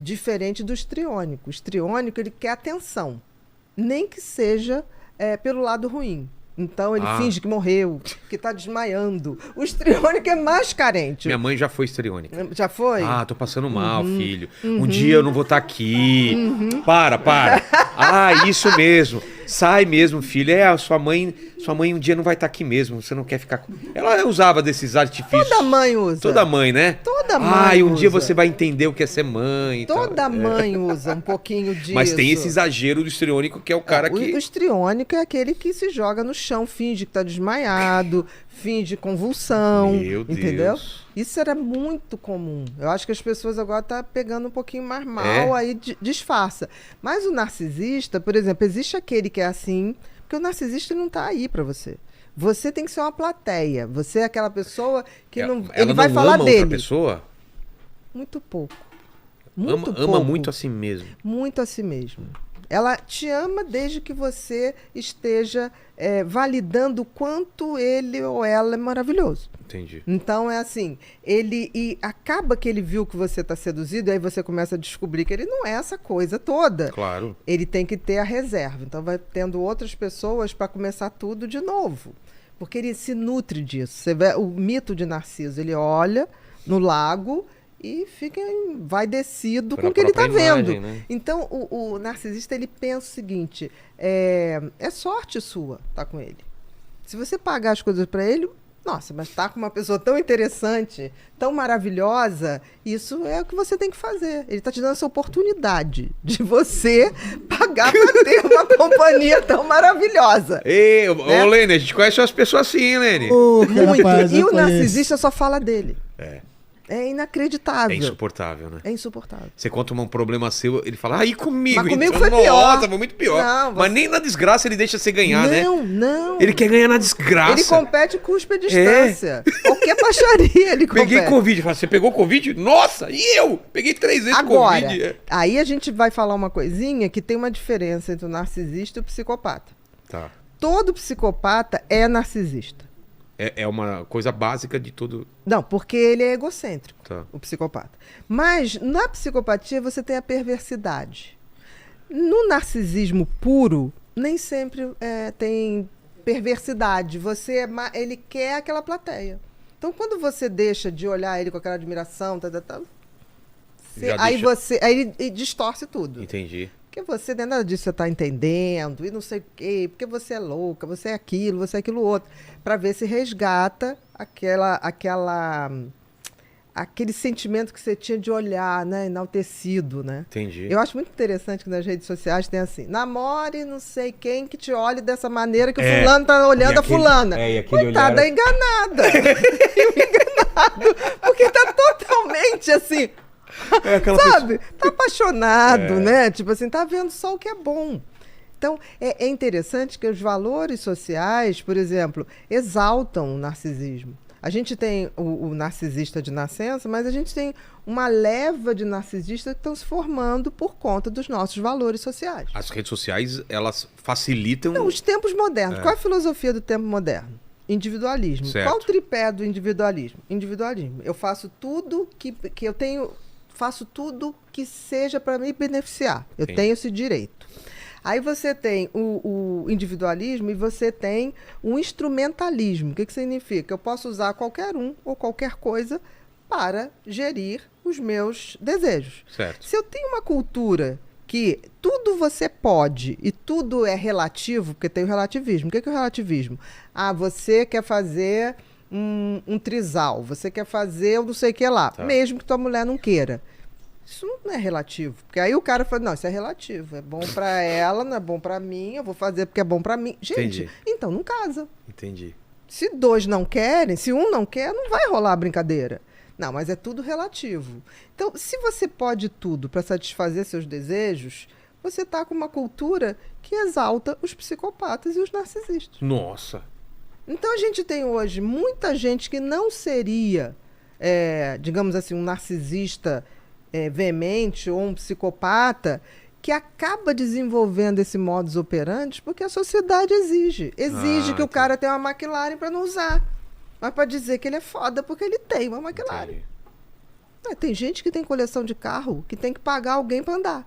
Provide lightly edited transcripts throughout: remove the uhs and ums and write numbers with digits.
Diferente do histriônico. O histriônico, ele quer atenção, nem que seja pelo lado ruim. Então ele finge que morreu, que tá desmaiando. O histriônico é mais carente. Minha mãe já foi histriônica. Já foi? Tô passando mal, filho. Um dia eu não vou estar aqui. Para. Isso mesmo. Sai mesmo, filho. Sua mãe um dia não vai estar aqui mesmo. Você não quer ficar com... Ela usava desses artifícios. Toda mãe usa. Toda mãe, né? Toda mãe um dia usa. você vai entender o que é ser mãe. Toda mãe usa um pouquinho disso. Mas tem esse exagero do histriônico, que é o cara que... O histriônico é aquele que se joga no chão, finge que tá desmaiado, finge convulsão. Meu Deus. Entendeu? Isso era muito comum. Eu acho que as pessoas agora estão pegando um pouquinho mais mal, aí disfarça. Mas o narcisista, por exemplo, existe aquele que é assim, porque o narcisista não está aí para você. Você tem que ser uma plateia. Você é aquela pessoa que não... Ele vai falar dele. Outra pessoa? Muito pouco. Ama muito a si mesmo. Muito a si mesmo. Ela te ama desde que você esteja validando o quanto ele ou ela é maravilhoso. Entendi. Então é assim, e acaba que ele viu que você está seduzido, e aí você começa a descobrir que ele não é essa coisa toda. Claro. Ele tem que ter a reserva. Então vai tendo outras pessoas para começar tudo de novo. Porque ele se nutre disso. Você vê o mito de Narciso, ele olha no lago e vai descido com o que ele está vendo. Né? Então, o narcisista, ele pensa o seguinte, é sorte sua estar com ele. Se você pagar as coisas para ele, nossa, mas estar com uma pessoa tão interessante, tão maravilhosa, isso é o que você tem que fazer. Ele está te dando essa oportunidade de você pagar para ter uma companhia tão maravilhosa. Ô, Lene, a gente conhece umas pessoas assim, hein, Lene? Muito. Rapaz, e o narcisista só fala dele. É inacreditável. É insuportável, né? É insuportável. Você conta um problema seu, ele fala, comigo. Mas comigo foi pior. Nossa, foi muito pior. Não, mas nem na desgraça ele deixa você ganhar, né? Não. Ele quer ganhar na desgraça. Ele compete cuspe a distância. Qualquer baixaria ele compete. Peguei Covid. Você pegou Covid? Nossa, e eu? Peguei 3 vezes Covid. Aí a gente vai falar uma coisinha que tem uma diferença entre o narcisista e o psicopata. Tá. Todo psicopata é narcisista. É uma coisa básica de tudo. Não, porque ele é egocêntrico, o psicopata. Mas na psicopatia você tem a perversidade. No narcisismo puro, nem sempre tem perversidade. Ele quer aquela plateia. Então, quando você deixa de olhar ele com aquela admiração, aí ele distorce tudo. Entendi. Porque você, nem nada disso você está entendendo, e não sei o quê, porque você é louca, você é aquilo outro, para ver se resgata aquele sentimento que você tinha de olhar, né, enaltecido, né? Entendi. Eu acho muito interessante que nas redes sociais tem assim, namore não sei quem que te olhe dessa maneira que o fulano tá olhando a fulana. Coitada, enganada. Enganado, porque tá totalmente assim... sabe? Pessoa... Tá apaixonado, né? Tipo assim, tá vendo só o que é bom. Então, é interessante que os valores sociais, por exemplo, exaltam o narcisismo. A gente tem o narcisista de nascença, mas a gente tem uma leva de narcisistas que estão se formando por conta dos nossos valores sociais. As redes sociais, elas facilitam... Não, os tempos modernos. Qual é a filosofia do tempo moderno? Individualismo. Certo. Qual o tripé do individualismo? Individualismo. Eu faço tudo que eu tenho... Faço tudo que seja para me beneficiar. Eu tenho esse direito. Aí você tem o individualismo e você tem o instrumentalismo. O que significa? Eu posso usar qualquer um ou qualquer coisa para gerir os meus desejos. Certo. Se eu tenho uma cultura que tudo você pode e tudo é relativo, porque tem o relativismo. O que é o relativismo? Você quer fazer... Um trisal, você quer fazer eu não sei o que lá, mesmo que tua mulher não queira. Isso não é relativo, porque aí o cara fala, não, isso é relativo, é bom pra ela, não é bom pra mim, eu vou fazer porque é bom pra mim. Gente, então não casa. Entendi. Se 2 não querem, se um não quer, não vai rolar a brincadeira. Não, mas é tudo relativo. Então, se você pode tudo para satisfazer seus desejos, você tá com uma cultura que exalta os psicopatas e os narcisistas. Nossa! Então a gente tem hoje muita gente que não seria, digamos assim, um narcisista veemente ou um psicopata, que acaba desenvolvendo esse modus operandi porque a sociedade exige. Exige que o cara tenha uma McLaren para não usar. Mas para dizer que ele é foda porque ele tem uma McLaren. Tem gente que tem coleção de carro que tem que pagar alguém para andar.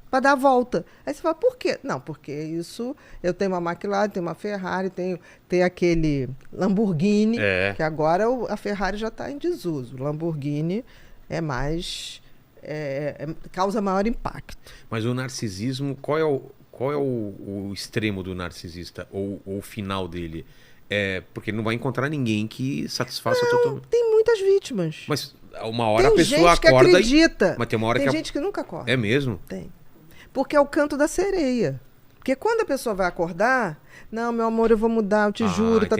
Para dar a volta. Aí você fala, por quê? Não, porque isso... Eu tenho uma McLaren, tenho uma Ferrari, tem aquele Lamborghini, que agora a Ferrari já está em desuso. O Lamborghini é mais... causa maior impacto. Mas o narcisismo, qual é o extremo do narcisista? Ou o final dele? Porque ele não vai encontrar ninguém que satisfaça totalmente. Tem muitas vítimas. Mas uma hora a tem pessoa gente acorda que acredita. Mas tem uma hora tem que gente que nunca acorda. É mesmo? Tem. Porque é o canto da sereia. Porque quando a pessoa vai acordar, não, meu amor, eu vou mudar, eu te juro, tá.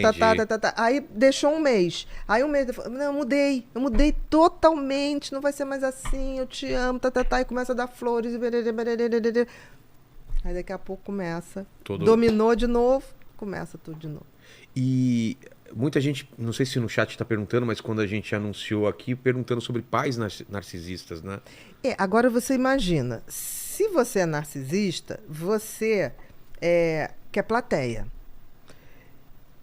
Aí deixou um mês. Aí um mês, não, eu mudei totalmente, não vai ser mais assim, eu te amo, e começa a dar flores. Aí daqui a pouco começa, dominou de novo, começa tudo de novo. E muita gente, não sei se no chat está perguntando, mas quando a gente anunciou aqui, perguntando sobre pais narcisistas, né? Agora você imagina, se você é narcisista, você quer plateia.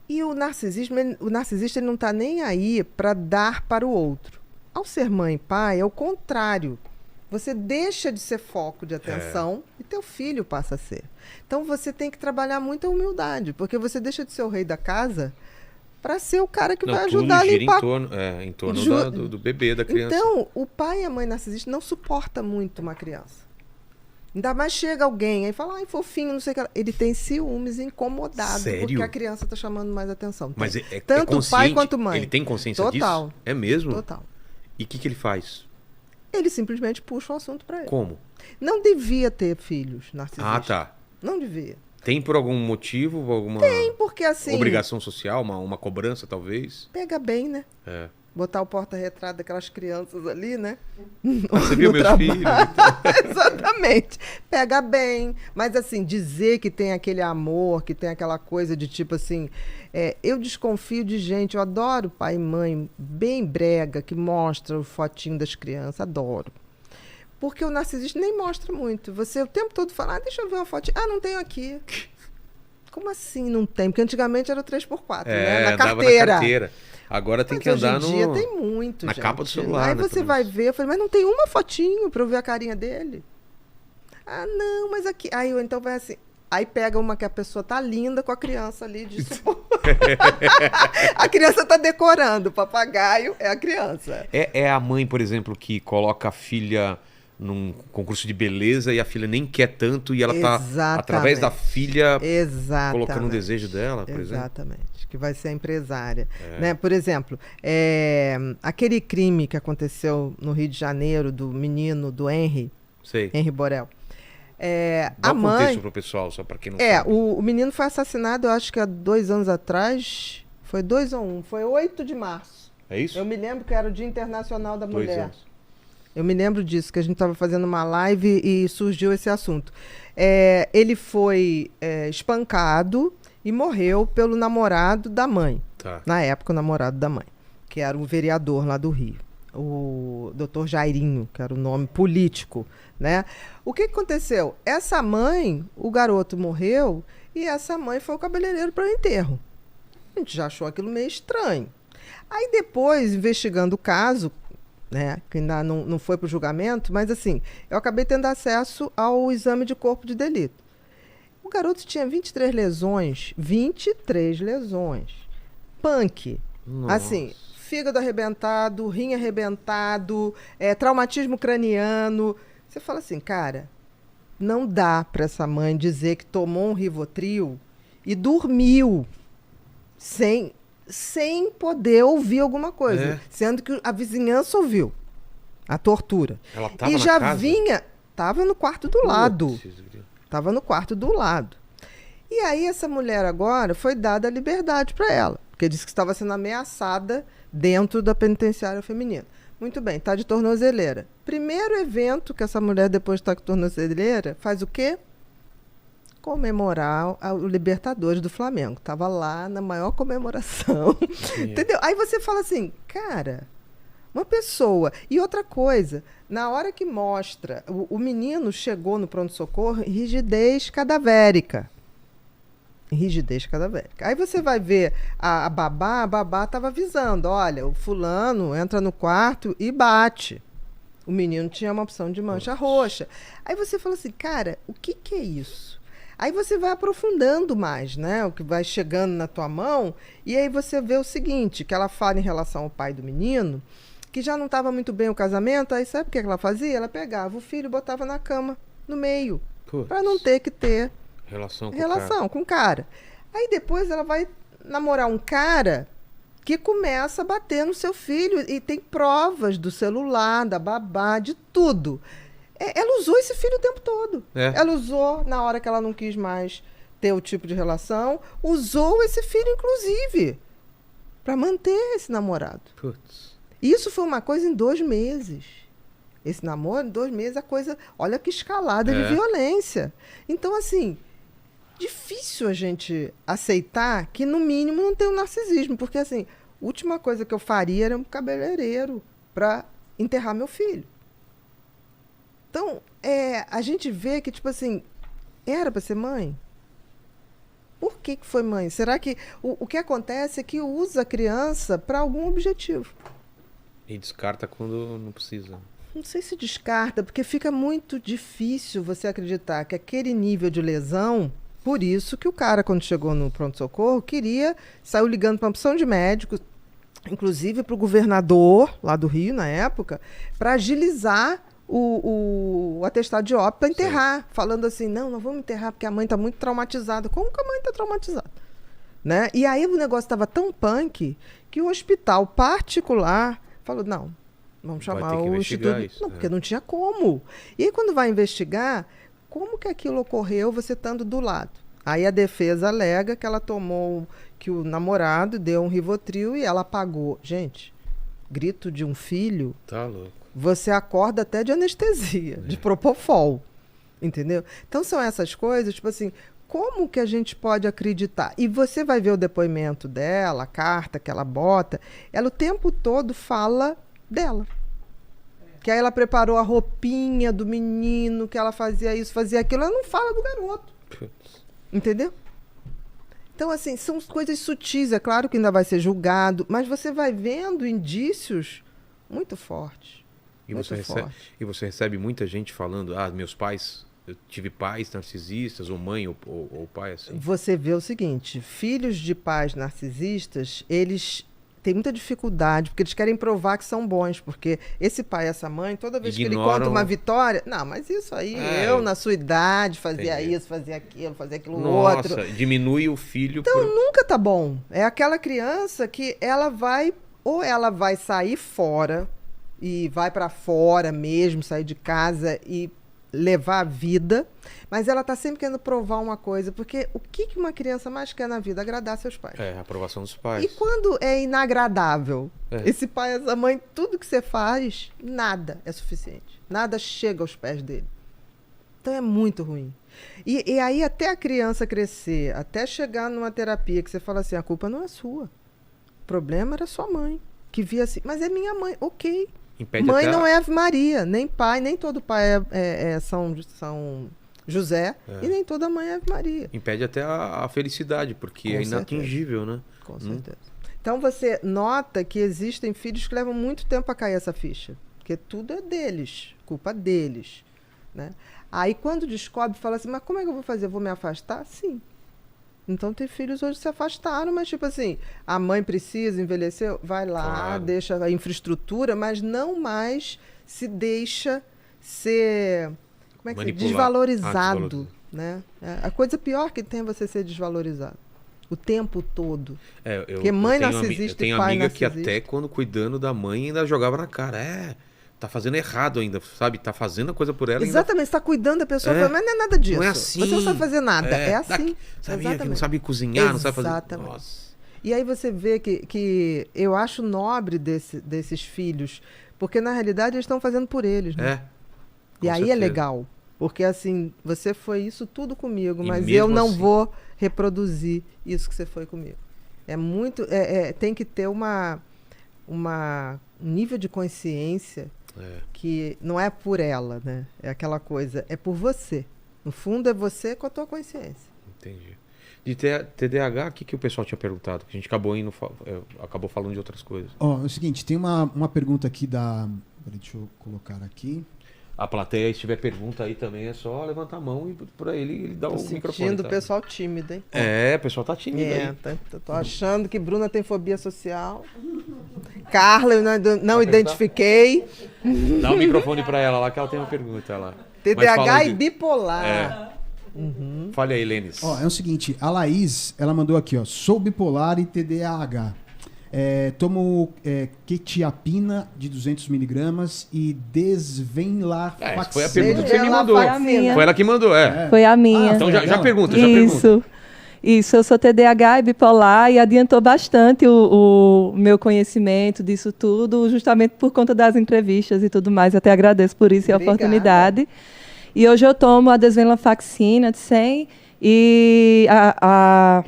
E o narcisista ele não está nem aí para dar para o outro. Ao ser mãe e pai, é o contrário. Você deixa de ser foco de atenção e teu filho passa a ser. Então você tem que trabalhar muita humildade, porque você deixa de ser o rei da casa para ser o cara que vai ajudar a limpar. Em torno do bebê, da criança. Então, o pai e a mãe narcisista não suportam muito uma criança. Ainda mais chega alguém aí fala, ai, fofinho, não sei o que. Ele tem ciúmes, incomodado. Sério? Porque a criança está chamando mais atenção. Mas tanto pai quanto mãe. Ele tem consciência Total. disso? É mesmo? Total. E o que ele faz? Ele simplesmente puxa o assunto para ele. Como? Não devia ter filhos narcisistas. Ah, tá. Não devia. Tem por algum motivo? Alguma Tem, porque assim... obrigação social? Uma cobrança, talvez? Pega bem, né? Botar o porta-retrato daquelas crianças ali, né? Você viu meus filhos? Então. Exatamente. Pega bem. Mas assim, dizer que tem aquele amor, que tem aquela coisa de tipo assim... eu desconfio de gente, eu adoro pai e mãe bem brega, que mostra o fotinho das crianças, adoro. Porque o narcisista nem mostra muito. Você o tempo todo fala, deixa eu ver uma fotinha. Não tenho aqui. Como assim não tem? Porque antigamente era o 3x4, né? Na carteira. Na carteira. Agora tem que andar hoje em dia tem muito, na gente. capa do celular. Aí você vai ver, eu falei, mas não tem uma fotinho pra eu ver a carinha dele? Não, mas aqui... Aí então vai assim... Aí pega uma que a pessoa tá linda com a criança ali de A criança tá decorando, o papagaio é a criança. É a mãe, por exemplo, que coloca a filha num concurso de beleza e a filha nem quer tanto e ela tá, através da filha, colocando um desejo dela, por exemplo? Exatamente, que vai ser a empresária. Né? Por exemplo, aquele crime que aconteceu no Rio de Janeiro do menino, do Henry Borel. Dá um contexto pro pessoal, só para quem não sabe. O menino foi assassinado, eu acho que há 2 anos atrás. Foi 2 ou 1? Foi 8 de março. É isso? Eu me lembro que era o Dia Internacional da 2 Mulher. anos. Eu me lembro disso, que a gente estava fazendo uma live e surgiu esse assunto. Ele foi espancado e morreu pelo namorado da mãe. Tá. Na época, o namorado da mãe, que era um vereador lá do Rio. O Dr. Jairinho, que era o nome político, né? O que aconteceu? Essa mãe, o garoto morreu e essa mãe foi o cabeleireiro para o enterro. A gente já achou aquilo meio estranho. Aí depois, investigando o caso, né, que ainda não foi para o julgamento, mas assim, eu acabei tendo acesso ao exame de corpo de delito. O garoto tinha 23 lesões. 23 lesões. Punk. Nossa. Assim, fígado arrebentado, rim arrebentado, traumatismo craniano. Você fala assim, cara, não dá para essa mãe dizer que tomou um Rivotril e dormiu sem poder ouvir alguma coisa. Sendo que a vizinhança ouviu a tortura. Ela tava e na já casa? Tava no quarto do lado. Tava no quarto do lado. E aí essa mulher agora foi dada a liberdade para ela, porque disse que estava sendo ameaçada dentro da penitenciária feminina. Muito bem, está de tornozeleira. Primeiro evento que essa mulher, depois de estar com tornozeleira, faz o quê? Comemorar o Libertadores do Flamengo. Estava lá na maior comemoração. Entendeu? Aí você fala assim, cara, uma pessoa... E outra coisa, na hora que mostra, o menino chegou no pronto-socorro, rigidez cadavérica. em rigidez cadavérica. Aí você vai ver a babá estava avisando, olha, o fulano entra no quarto e bate. O menino tinha uma opção de mancha roxa. Aí você fala assim, cara, o que é isso? Aí você vai aprofundando mais, né? O que vai chegando na tua mão, e aí você vê o seguinte, que ela fala em relação ao pai do menino, que já não estava muito bem o casamento, aí sabe o que ela fazia? Ela pegava o filho e botava na cama, no meio, para não ter que ter relação com o cara. Aí depois ela vai namorar um cara que começa a bater no seu filho e tem provas do celular, da babá, de tudo. Ela usou esse filho o tempo todo. Ela usou na hora que ela não quis mais ter o tipo de relação, usou esse filho, inclusive, para manter esse namorado. Putz. Isso foi uma coisa em 2 meses. Esse namoro, em 2 meses, a coisa... Olha que escalada de violência. Então, assim, difícil a gente aceitar que, no mínimo, não tem um narcisismo. Porque, assim, a última coisa que eu faria era um cabeleireiro para enterrar meu filho. Então, a gente vê que, tipo assim, era para ser mãe? Por que foi mãe? Será que o que acontece é que usa a criança para algum objetivo? E descarta quando não precisa. Não sei se descarta, porque fica muito difícil você acreditar que aquele nível de lesão... Por isso que o cara, quando chegou no pronto-socorro, saiu ligando para uma opção de médicos, inclusive para o governador lá do Rio, na época, para agilizar o atestado de óbito para enterrar. Sim. Falando assim, não vamos enterrar porque a mãe está muito traumatizada. Como que a mãe está traumatizada? Né? E aí o negócio estava tão punk que o hospital particular falou, não, vamos chamar o instituto. Isso, não, porque não tinha como. E aí quando vai investigar, como que aquilo ocorreu você estando do lado? Aí a defesa alega que ela tomou, que o namorado deu um Rivotril e ela apagou. Gente, grito de um filho... Tá louco. Você acorda até de anestesia, de propofol, entendeu? Então são essas coisas, tipo assim, como que a gente pode acreditar? E você vai ver o depoimento dela, a carta que ela bota, ela o tempo todo fala dela. Que aí ela preparou a roupinha do menino, que ela fazia isso, fazia aquilo, ela não fala do garoto. Entendeu? Então, assim, são coisas sutis, é claro que ainda vai ser julgado, mas você vai vendo indícios muito fortes. E você recebe muita gente falando, meus pais, eu tive pais narcisistas, ou mãe, ou pai, assim. Você vê o seguinte, filhos de pais narcisistas, eles têm muita dificuldade, porque eles querem provar que são bons, porque esse pai e essa mãe, toda vez que ele conta uma vitória, não, mas isso aí, eu na sua idade fazia isso, fazia aquilo outro. Nossa, diminui o filho. Então nunca tá bom. É aquela criança que ela vai sair fora, e vai para fora mesmo, sair de casa e levar a vida, mas ela tá sempre querendo provar uma coisa, porque o que uma criança mais quer na vida? Agradar seus pais. A aprovação dos pais. E quando é inagradável, esse pai, essa mãe, tudo que você faz, nada é suficiente. Nada chega aos pés dele. Então é muito ruim. E aí até a criança crescer, até chegar numa terapia que você fala assim, a culpa não é sua. O problema era sua mãe, que via assim, mas é minha mãe, ok. Mãe não é Ave Maria, nem pai, nem todo pai é São José, e nem toda mãe é Ave Maria. Impede até a felicidade, porque é inatingível, né? Com certeza. Então você nota que existem filhos que levam muito tempo a cair essa ficha, porque tudo é deles, culpa deles, né? Aí quando descobre, fala assim, mas como é que eu vou fazer? Eu vou me afastar? Sim. Então tem filhos hoje que se afastaram, mas tipo assim, a mãe precisa, envelheceu, vai lá, deixa a infraestrutura, mas não mais se deixa ser, como é que desvalorizado, né? A coisa pior que tem é você ser desvalorizado o tempo todo. Porque mãe narcisista e pai narcisista... Eu tenho amiga que até quando cuidando da mãe ainda jogava na cara, tá fazendo errado ainda, sabe? Tá fazendo a coisa por ela. Exatamente, você tá cuidando da pessoa, mas não é nada disso. Não é assim. Você não sabe fazer nada, é assim. Sabia que não sabe cozinhar, não sabe fazer... Exatamente. Nossa. E aí você vê que eu acho nobre desses filhos, porque na realidade eles estão fazendo por eles, né? E aí certeza. É legal, porque assim, você foi isso tudo comigo, mas eu não vou reproduzir isso que você foi comigo. É muito... tem que ter um nível de consciência que não é por ela, né? É aquela coisa, é por você. No fundo, é você com a tua consciência. Entendi. De TDAH, o que o pessoal tinha perguntado? Que a gente acabou acabou falando de outras coisas. É o seguinte, tem uma pergunta aqui da... Deixa eu colocar aqui. A plateia, se tiver pergunta aí também, é só levantar a mão e para ele dar o microfone. Sentindo o pessoal tímido, hein? O pessoal tá tímido aí. Tô achando que Bruna tem fobia social. Carla, eu não identifiquei. Dá o microfone para ela lá, que ela tem uma pergunta lá. TDAH e bipolar. Fale aí, Lênis. É o seguinte, a Laís, ela mandou aqui, sou bipolar e TDAH. Tomo quetiapina de 200 miligramas e desvenlafaxina. Foi a pergunta que você me mandou. Foi ela que mandou, Foi a minha. Então já pergunta, Isso, eu sou TDAH e bipolar e adiantou bastante o meu conhecimento disso tudo, justamente por conta das entrevistas e tudo mais. Até agradeço por isso e a oportunidade. E hoje eu tomo a desvenlafaxina de 100 e a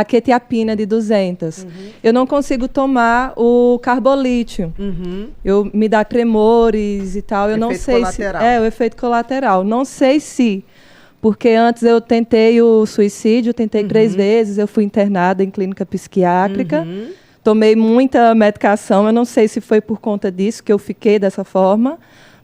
quetiapina de 200. Eu não consigo tomar o carbolítio. Me dá tremores e tal. Eu não sei se o efeito colateral. Não sei se, porque antes eu tentei o suicídio, tentei 3 vezes, eu fui internada em clínica psiquiátrica. Tomei muita medicação, eu não sei se foi por conta disso que eu fiquei dessa forma,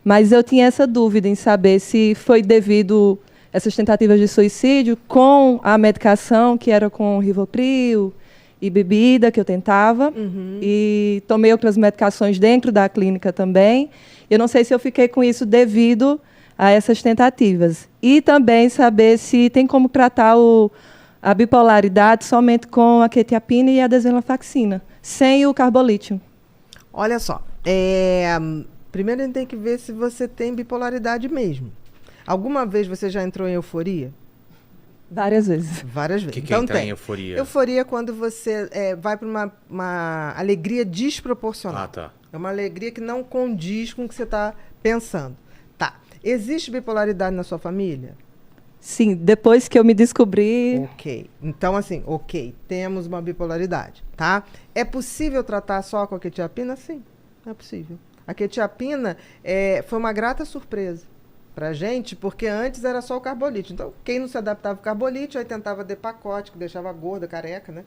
mas eu tinha essa dúvida em saber se foi devido essas tentativas de suicídio com a medicação, que era com Rivotril e bebida, que eu tentava. E tomei outras medicações dentro da clínica também. Eu não sei se eu fiquei com isso devido a essas tentativas. E também saber se tem como tratar a bipolaridade somente com a quetiapina e a desvenlafaxina, sem o carbolítio. Olha só, primeiro a gente tem que ver se você tem bipolaridade mesmo. Alguma vez você já entrou em euforia? Várias vezes. Várias vezes. O que é entrar em euforia? Euforia é quando você vai para uma alegria desproporcional. Tá. É uma alegria que não condiz com o que você está pensando. Tá. Existe bipolaridade na sua família? Sim, depois que eu me descobri... Ok. Então, assim, temos uma bipolaridade, tá? É possível tratar só com a quetiapina? Sim, é possível. A quetiapina foi uma grata surpresa pra gente, porque antes era só o carbolítio. Então, quem não se adaptava ao carbolítio, aí tentava de pacote, que deixava gorda, careca, né?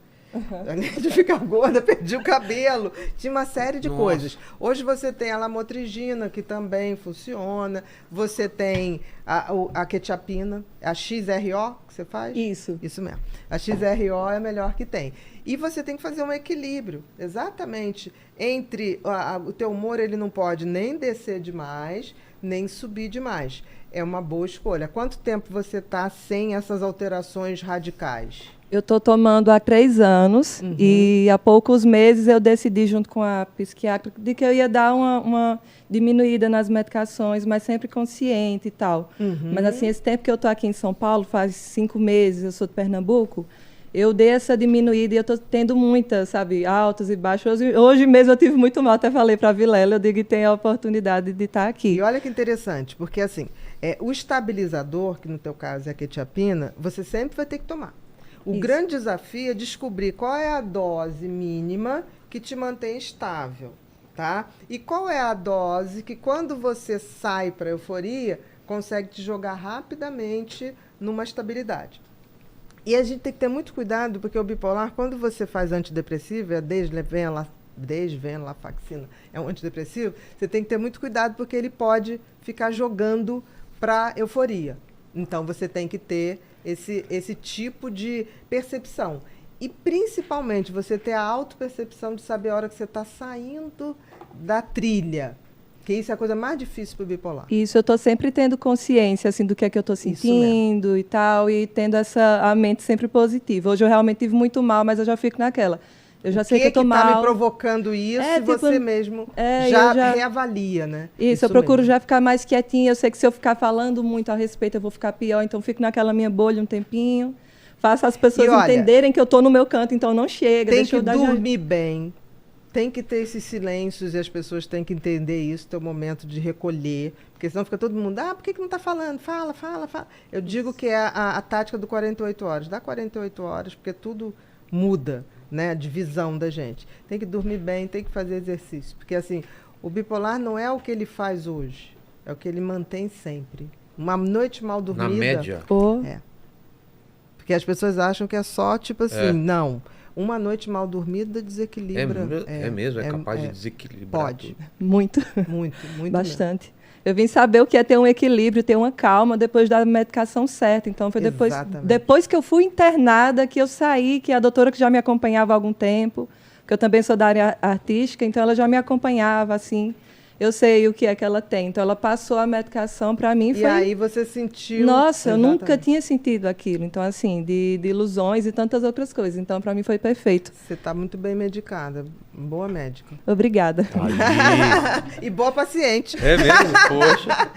Além de ficar gorda, perdia o cabelo. Tinha uma série de coisas. Hoje você tem a lamotrigina, que também funciona. Você tem a quetiapina, a XRO que você faz? Isso. Isso mesmo. A XRO é a melhor que tem. E você tem que fazer um equilíbrio, exatamente, entre o teu humor, ele não pode nem descer demais, nem subir demais. É uma boa escolha. Quanto tempo você está sem essas alterações radicais? Eu estou tomando há 3 anos e há poucos meses eu decidi, junto com a psiquiatra, de que eu ia dar uma diminuída nas medicações, mas sempre consciente e tal. Mas, assim, esse tempo que eu estou aqui em São Paulo, faz 5 meses, eu sou de Pernambuco, eu dei essa diminuída e eu estou tendo muitas, sabe, altos e baixos. Hoje mesmo eu tive muito mal, até falei para a Vilela, eu digo que tem a oportunidade de estar aqui. E olha que interessante, porque, assim, o estabilizador, que no teu caso é a quetiapina, você sempre vai ter que tomar. O grande desafio é descobrir qual é a dose mínima que te mantém estável, tá? E qual é a dose que, quando você sai para a euforia, consegue te jogar rapidamente numa estabilidade. E a gente tem que ter muito cuidado, porque o bipolar, quando você faz antidepressivo, a desvenlafaxina é um antidepressivo, você tem que ter muito cuidado, porque ele pode ficar jogando para euforia. Então, você tem que ter esse tipo de percepção. E, principalmente, você ter a autopercepção de saber a hora que você está saindo da trilha. Que isso é a coisa mais difícil para o bipolar. Isso, eu estou sempre tendo consciência, assim, do que é que eu estou sentindo e tal, e tendo a mente sempre positiva. Hoje eu realmente tive muito mal, mas eu já fico naquela. Eu já sei que eu estou mal. O que está me provocando isso, e tipo, você mesmo já reavalia, né? Isso, eu procuro já ficar mais quietinha. Eu sei que se eu ficar falando muito a respeito, eu vou ficar pior. Então, fico naquela minha bolha um tempinho. Faço as pessoas entenderem que eu estou no meu canto, então não chega. Tem que dormir bem. Tem que ter esses silêncios e as pessoas têm que entender isso, ter o momento de recolher. Porque senão fica todo mundo, por que não está falando? Fala. Eu digo que é a tática do 48 horas. Dá 48 horas, porque tudo muda. Né, a divisão da gente. Tem que dormir bem, tem que fazer exercício. Porque, assim, o bipolar não é o que ele faz hoje, é o que ele mantém sempre. Uma noite mal dormida... Na média? É. Porque as pessoas acham que é só, tipo assim, não. Uma noite mal dormida desequilibra. É mesmo? É capaz de desequilibrar Pode. tudo. Muito. Muito Bastante. Mesmo. Eu vim saber o que é ter um equilíbrio, ter uma calma depois da medicação certa. Então, foi depois que eu fui internada, que eu saí, que a doutora que já me acompanhava há algum tempo, que eu também sou da área artística, então ela já me acompanhava, assim, eu sei o que é que ela tem. Então, ela passou a medicação para mim. E aí você sentiu... Nossa, eu nunca tinha sentido aquilo. Então, assim, de ilusões e tantas outras coisas. Então, para mim foi perfeito. Você está muito bem medicada. Boa médica. Obrigada. E boa paciente. É mesmo? Poxa.